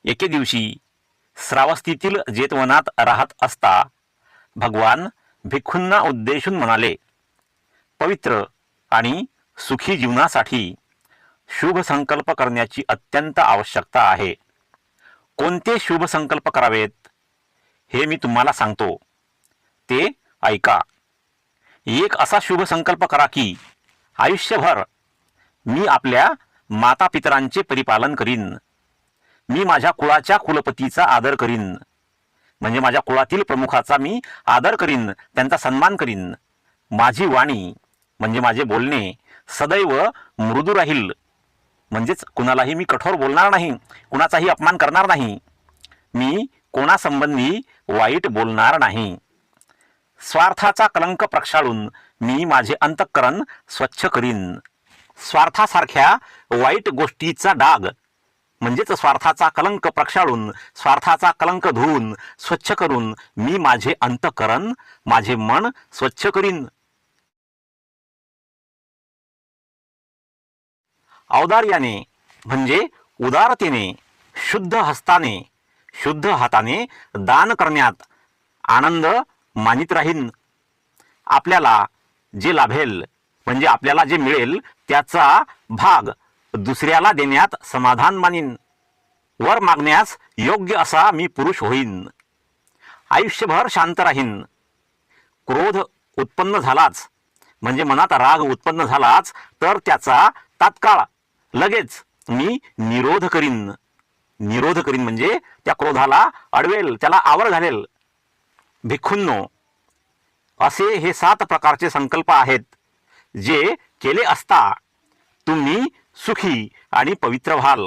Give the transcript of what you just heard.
एके दिवशी श्रावस्तीतील जेतवनात राहत असता भगवान भिक्खूंना उद्देशून म्हणाले, पवित्र आणि सुखी जीवनासाठी शुभ संकल्प करण्याची अत्यंत आवश्यकता आहे. कोणते शुभ संकल्प करावेत हे मी तुम्हाला सांगतो, ते ऐका. एक असा शुभ संकल्प करा की आयुष्यभर मी आपल्या मातापितरांचे परिपालन करीन. मी माझ्या कुळाच्या कुलपतीचा आदर करीन, म्हणजे माझ्या कुळातील प्रमुखाचा मी आदर करीन, त्यांचा सन्मान करीन. माझी वाणी म्हणजे माझे बोलणे सदैव मृदू राहील, म्हणजेच कुणालाही मी कठोर बोलणार नाही, कुणाचाही अपमान करणार नाही. मी कोणासंबंधी वाईट बोलणार नाही. स्वार्थाचा कलंक प्रक्षाळून मी माझे अंतःकरण स्वच्छ करीन. स्वार्थासारख्या वाईट गोष्टीचा डाग म्हणजेच स्वार्थाचा कलंक प्रक्षाळून, स्वार्थाचा कलंक धुवून, स्वच्छ करून मी माझे अंतःकरण, माझे मन स्वच्छ करीन. औदार्याने म्हणजे उदारतेने, शुद्ध हस्ताने, शुद्ध हाताने दान करण्यात आनंद मानित राहीन. आपल्याला जे लाभेल म्हणजे आपल्याला जे मिळेल त्याचा भाग दुसऱ्याला देण्यात समाधान मानीन. वर मागण्यास योग्य असा मी पुरुष होईन. आयुष्यभर शांत राहीन. क्रोध उत्पन्न झालाच म्हणजे मनात राग उत्पन्न झालाच तर त्याचा तात्काळ लगेच मी निरोध करीन. निरोध करीन म्हणजे त्या क्रोधाला अडवेल, त्याला आवर घालेल. भिक्खूंनो, असे हे 7 प्रकारचे संकल्प आहेत जे केले असता तुम्ही सुखी आणि पवित्र व्हाल.